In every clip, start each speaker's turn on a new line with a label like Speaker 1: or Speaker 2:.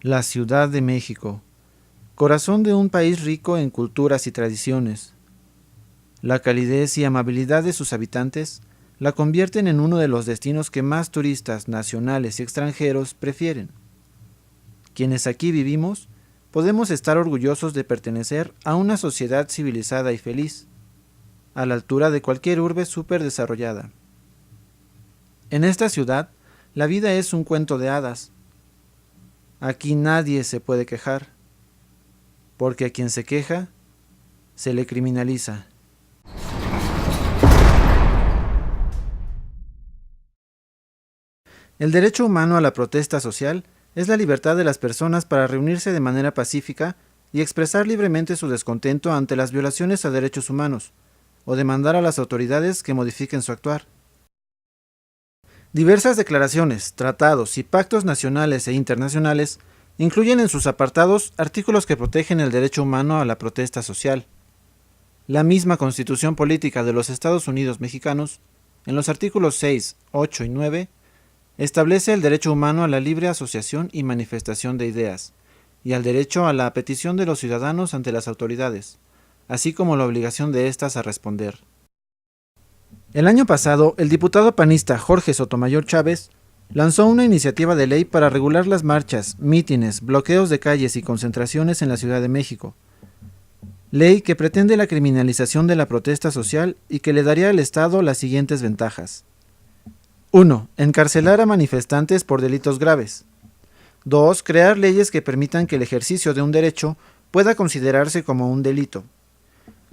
Speaker 1: La Ciudad de México, corazón de un país rico en culturas y tradiciones. La calidez y amabilidad de sus habitantes la convierten en uno de los destinos que más turistas nacionales y extranjeros prefieren. Quienes aquí vivimos, podemos estar orgullosos de pertenecer a una sociedad civilizada y feliz, a la altura de cualquier urbe súper desarrollada. En esta ciudad, la vida es un cuento de hadas. Aquí nadie se puede quejar, porque a quien se queja, se le criminaliza. El derecho humano a la protesta social es la libertad de las personas para reunirse de manera pacífica y expresar libremente su descontento ante las violaciones a derechos humanos, o demandar a las autoridades que modifiquen su actuar. Diversas declaraciones, tratados y pactos nacionales e internacionales incluyen en sus apartados artículos que protegen el derecho humano a la protesta social. La misma Constitución Política de los Estados Unidos Mexicanos, en los artículos 6, 8 y 9, establece el derecho humano a la libre asociación y manifestación de ideas, y al derecho a la petición de los ciudadanos ante las autoridades, así como la obligación de éstas a responder. El año pasado, el diputado panista Jorge Sotomayor Chávez lanzó una iniciativa de ley para regular las marchas, mítines, bloqueos de calles y concentraciones en la Ciudad de México. Ley que pretende la criminalización de la protesta social y que le daría al Estado las siguientes ventajas. 1. Encarcelar a manifestantes por delitos graves. 2. Crear leyes que permitan que el ejercicio de un derecho pueda considerarse como un delito.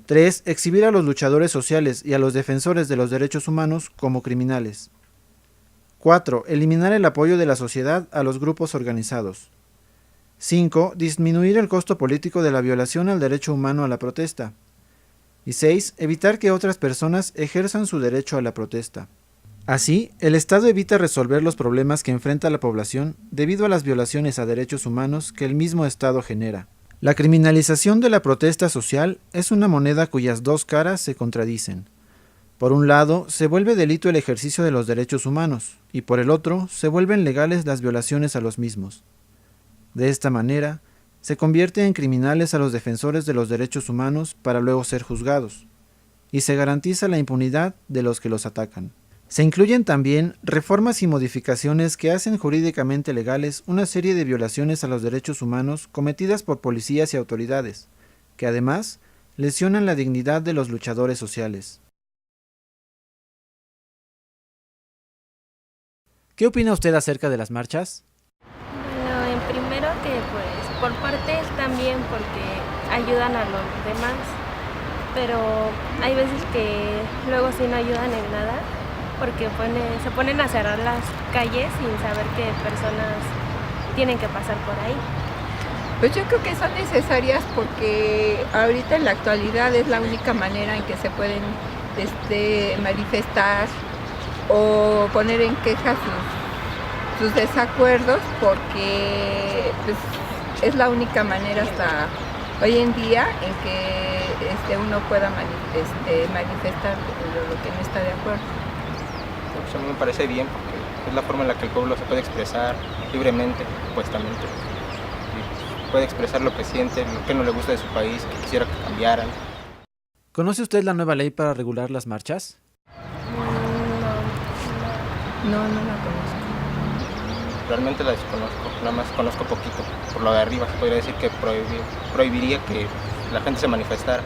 Speaker 1: 3. Exhibir a los luchadores sociales y a los defensores de los derechos humanos como criminales. 4. Eliminar el apoyo de la sociedad a los grupos organizados. 5. Disminuir el costo político de la violación al derecho humano a la protesta. Y 6. Evitar que otras personas ejerzan su derecho a la protesta. Así, el Estado evita resolver los problemas que enfrenta la población debido a las violaciones a derechos humanos que el mismo Estado genera. La criminalización de la protesta social es una moneda cuyas dos caras se contradicen. Por un lado, se vuelve delito el ejercicio de los derechos humanos, y por el otro, se vuelven legales las violaciones a los mismos. De esta manera, se convierte en criminales a los defensores de los derechos humanos para luego ser juzgados, y se garantiza la impunidad de los que los atacan. Se incluyen también reformas y modificaciones que hacen jurídicamente legales una serie de violaciones a los derechos humanos cometidas por policías y autoridades, que además lesionan la dignidad de los luchadores sociales. ¿Qué opina usted acerca de las marchas?
Speaker 2: Bueno, en primero que pues por parte están bien porque ayudan a los demás, pero hay veces que luego sí no ayudan en nada porque se ponen a cerrar las calles sin saber qué personas tienen que pasar por ahí.
Speaker 3: Pues yo creo que son necesarias porque ahorita en la actualidad es la única manera en que se pueden manifestar o poner en queja sus desacuerdos, porque pues, es la única manera hasta hoy en día en que uno pueda manifestar lo que no está de acuerdo.
Speaker 4: Pues a mí me parece bien porque es la forma en la que el pueblo se puede expresar libremente, supuestamente. Y puede expresar lo que siente, lo que no le gusta de su país, que quisiera que cambiaran.
Speaker 1: ¿Conoce usted la nueva ley para regular las marchas?
Speaker 3: No la conozco.
Speaker 4: Realmente la desconozco, nada más conozco poquito. Por lo de arriba se podría decir que prohibiría que la gente se manifestara.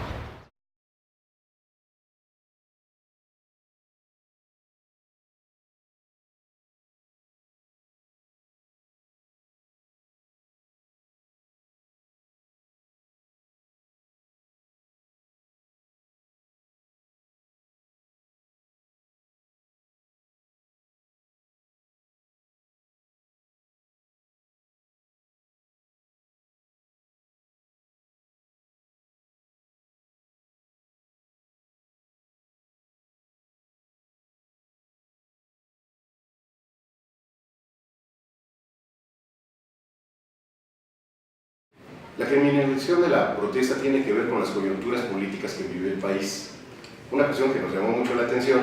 Speaker 5: La criminalización de la protesta tiene que ver con las coyunturas políticas que vive el país. Una cuestión que nos llamó mucho la atención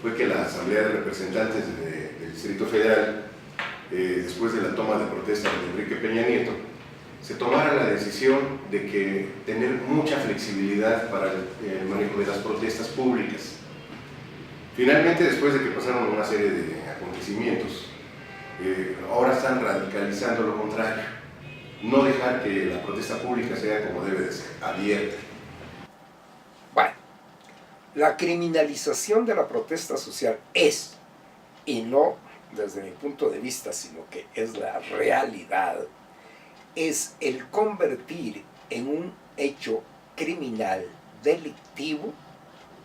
Speaker 5: fue que la Asamblea de Representantes del Distrito Federal después de la toma de protesta de Enrique Peña Nieto, se tomara la decisión de que tener mucha flexibilidad para el manejo de las protestas públicas. Finalmente, después de que pasaron una serie de acontecimientos, ahora están radicalizando lo contrario, no dejar que la protesta pública sea como debe de ser, abierta.
Speaker 6: Bueno, la criminalización de la protesta social es, y no desde mi punto de vista, sino que es la realidad, es el convertir en un hecho criminal delictivo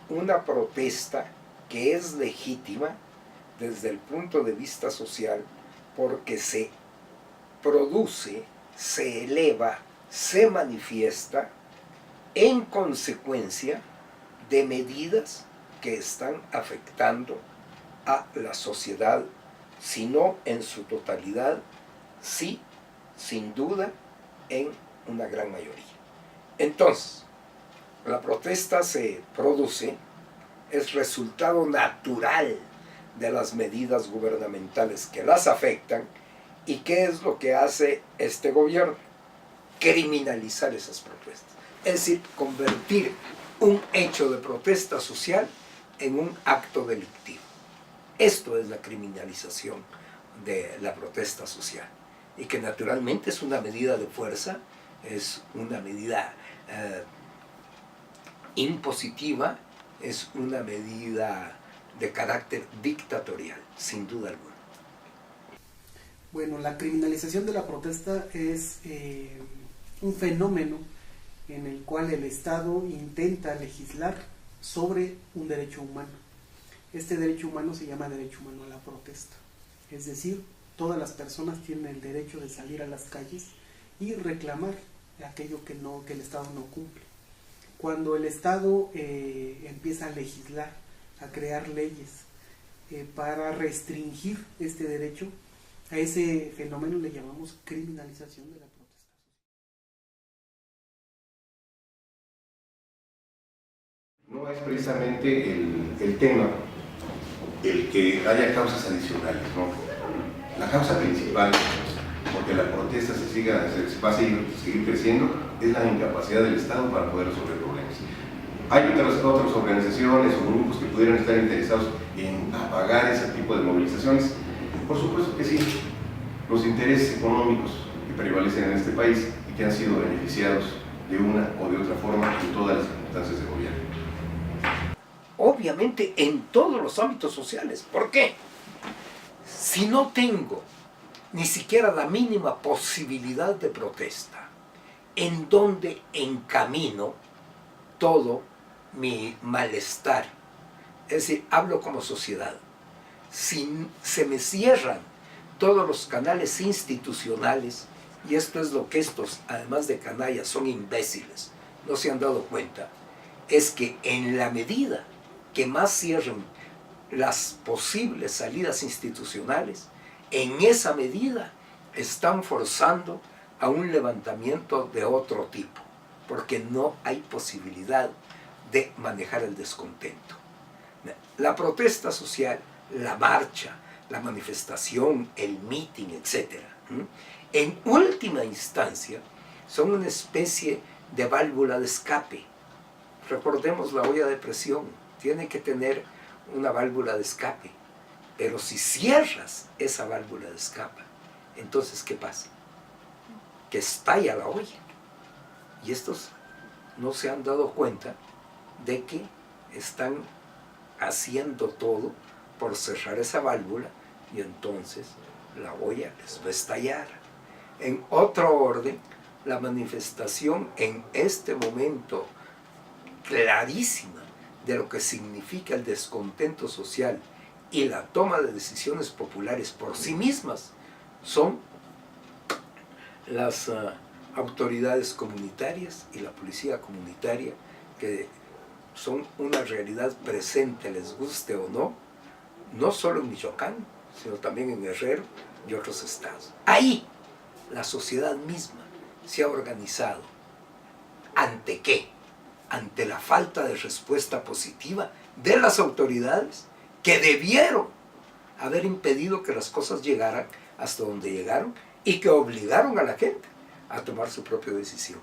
Speaker 6: una protesta que es legítima desde el punto de vista social porque se produce, se eleva, se manifiesta en consecuencia de medidas que están afectando a la sociedad, si no en su totalidad, sí, sin duda, en una gran mayoría. Entonces, la protesta se produce, es resultado natural de las medidas gubernamentales que las afectan. ¿Y qué es lo que hace este gobierno? Criminalizar esas protestas. Es decir, convertir un hecho de protesta social en un acto delictivo. Esto es la criminalización de la protesta social. Y que naturalmente es una medida de fuerza, es una medida impositiva, es una medida de carácter dictatorial, sin duda alguna.
Speaker 7: Bueno, la criminalización de la protesta es un fenómeno en el cual el Estado intenta legislar sobre un derecho humano. Este derecho humano se llama derecho humano a la protesta. Es decir, todas las personas tienen el derecho de salir a las calles y reclamar aquello que el Estado no cumple. Cuando el Estado empieza a legislar, a crear leyes para restringir este derecho, a ese fenómeno le llamamos criminalización de la protesta.
Speaker 5: No es precisamente el tema el que haya causas adicionales, ¿no? La causa principal, porque la protesta va a seguir creciendo, es la incapacidad del Estado para poder resolver problemas. Hay otras organizaciones o grupos que pudieran estar interesados en apagar ese tipo de movilizaciones. Por supuesto que sí, los intereses económicos que prevalecen en este país y que han sido beneficiados de una o de otra forma en todas las circunstancias de gobierno.
Speaker 6: Obviamente en todos los ámbitos sociales. ¿Por qué? Si no tengo ni siquiera la mínima posibilidad de protesta, ¿en dónde encamino todo mi malestar? Es decir, hablo como sociedad. Si se me cierran todos los canales institucionales, y esto es lo que estos, además de canallas, son imbéciles, no se han dado cuenta, es que en la medida que más cierren las posibles salidas institucionales, en esa medida están forzando a un levantamiento de otro tipo, porque no hay posibilidad de manejar el descontento. La protesta social, la marcha, la manifestación, el meeting, etc., en última instancia son una especie de válvula de escape. Recordemos la olla de presión, tiene que tener una válvula de escape, pero si cierras esa válvula de escape, entonces ¿qué pasa? Que estalla la olla. Y estos no se han dado cuenta de que están haciendo todo por cerrar esa válvula y entonces la olla les va a estallar. En otro orden, la manifestación en este momento clarísima de lo que significa el descontento social y la toma de decisiones populares por sí mismas son las autoridades comunitarias y la policía comunitaria, que son una realidad presente, les guste o no, no solo en Michoacán, sino también en Guerrero y otros estados. Ahí la sociedad misma se ha organizado. ¿Ante qué? Ante la falta de respuesta positiva de las autoridades que debieron haber impedido que las cosas llegaran hasta donde llegaron y que obligaron a la gente a tomar su propia decisión.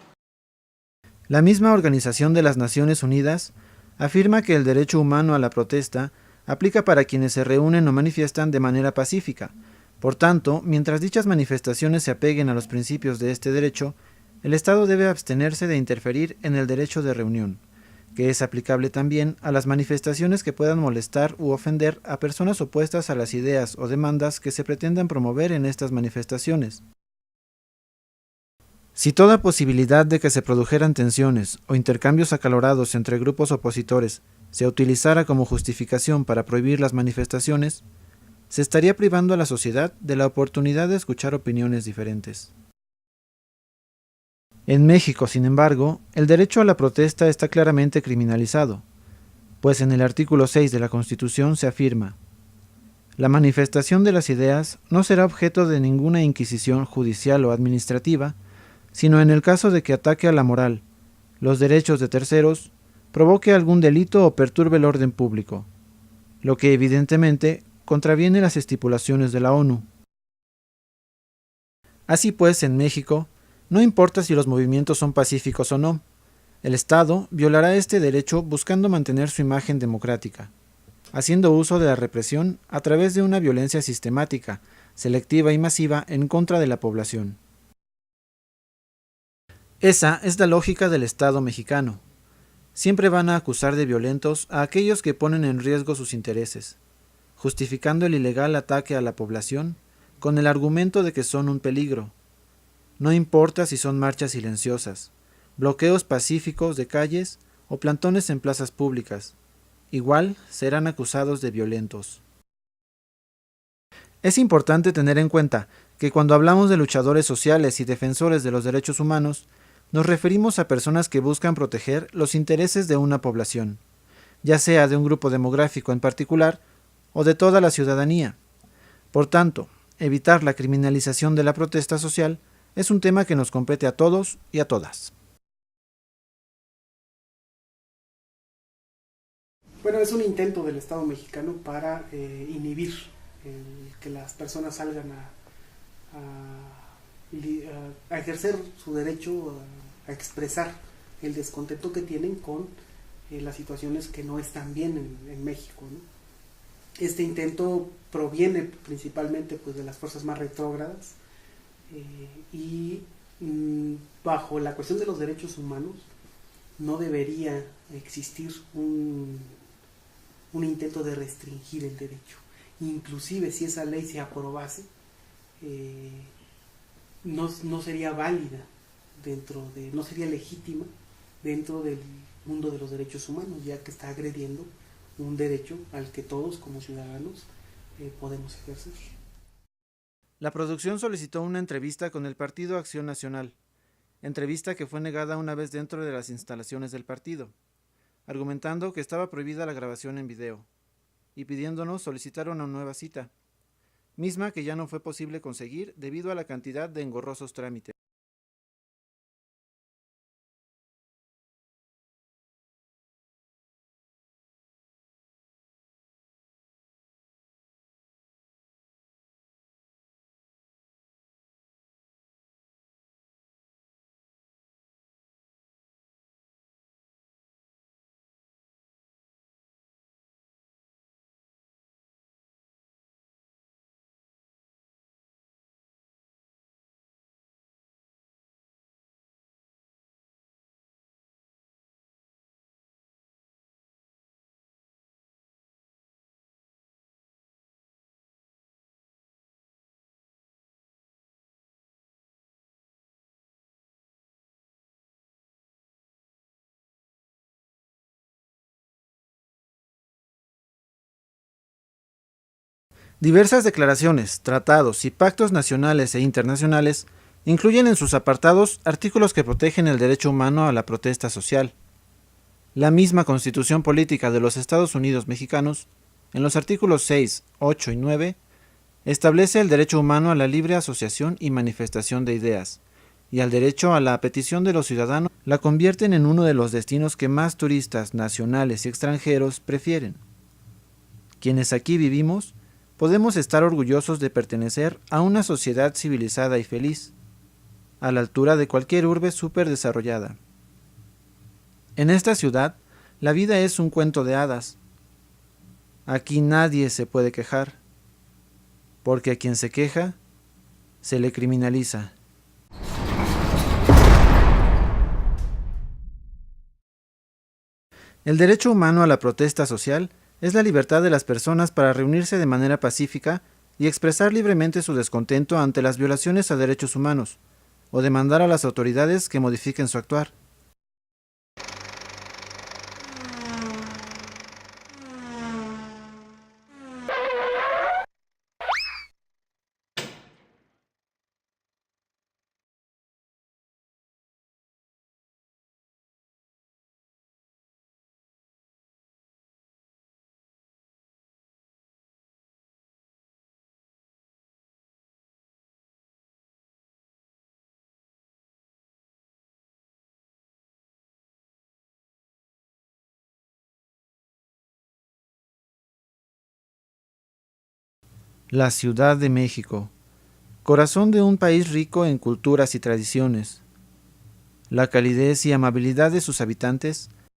Speaker 1: La misma Organización de las Naciones Unidas afirma que el derecho humano a la protesta aplica para quienes se reúnen o manifiestan de manera pacífica. Por tanto, mientras dichas manifestaciones se apeguen a los principios de este derecho, el Estado debe abstenerse de interferir en el derecho de reunión, que es aplicable también a las manifestaciones que puedan molestar u ofender a personas opuestas a las ideas o demandas que se pretendan promover en estas manifestaciones. Si toda posibilidad de que se produjeran tensiones o intercambios acalorados entre grupos opositores se utilizara como justificación para prohibir las manifestaciones, se estaría privando a la sociedad de la oportunidad de escuchar opiniones diferentes. En México, sin embargo, el derecho a la protesta está claramente criminalizado, pues en el artículo 6 de la Constitución se afirma: la manifestación de las ideas no será objeto de ninguna inquisición judicial o administrativa, sino en el caso de que ataque a la moral, los derechos de terceros, provoque algún delito o perturbe el orden público, lo que evidentemente contraviene las estipulaciones de la ONU. Así pues, en México, no importa si los movimientos son pacíficos o no, el Estado violará este derecho buscando mantener su imagen democrática, haciendo uso de la represión a través de una violencia sistemática, selectiva y masiva en contra de la población. Esa es la lógica del Estado mexicano. Siempre van a acusar de violentos a aquellos que ponen en riesgo sus intereses, justificando el ilegal ataque a la población con el argumento de que son un peligro. No importa si son marchas silenciosas, bloqueos pacíficos de calles o plantones en plazas públicas, igual serán acusados de violentos. Es importante tener en cuenta que cuando hablamos de luchadores sociales y defensores de los derechos humanos, nos referimos a personas que buscan proteger los intereses de una población, ya sea de un grupo demográfico en particular o de toda la ciudadanía. Por tanto, evitar la criminalización de la protesta social es un tema que nos compete a todos y a todas.
Speaker 7: Bueno, es un intento del Estado mexicano para inhibir que las personas salgan a ejercer su derecho a expresar el descontento que tienen con las situaciones que no están bien en México, ¿no? Este intento proviene principalmente pues, de las fuerzas más retrógradas y bajo la cuestión de los derechos humanos no debería existir un intento de restringir el derecho. Inclusive si esa ley se aprobase, no sería válida no sería legítima dentro del mundo de los derechos humanos, ya que está agrediendo un derecho al que todos como ciudadanos podemos ejercer.
Speaker 1: La producción solicitó una entrevista con el Partido Acción Nacional, entrevista que fue negada una vez dentro de las instalaciones del partido, argumentando que estaba prohibida la grabación en video, y pidiéndonos solicitar una nueva cita, misma que ya no fue posible conseguir debido a la cantidad de engorrosos trámites. Diversas declaraciones, tratados y pactos nacionales e internacionales incluyen en sus apartados artículos que protegen el derecho humano a la protesta social. La misma Constitución Política de los Estados Unidos Mexicanos, en los artículos 6, 8 y 9, establece el derecho humano a la libre asociación y manifestación de ideas, y al derecho a la petición de los ciudadanos la convierten en uno de los destinos que más turistas nacionales y extranjeros prefieren. Quienes aquí vivimos, podemos estar orgullosos de pertenecer a una sociedad civilizada y feliz, a la altura de cualquier urbe súper desarrollada. En esta ciudad, la vida es un cuento de hadas. Aquí nadie se puede quejar, porque a quien se queja, se le criminaliza. El derecho humano a la protesta social es la libertad de las personas para reunirse de manera pacífica y expresar libremente su descontento ante las violaciones a derechos humanos, o demandar a las autoridades que modifiquen su actuar. La Ciudad de México, corazón de un país rico en culturas y tradiciones. La calidez y amabilidad de sus habitantes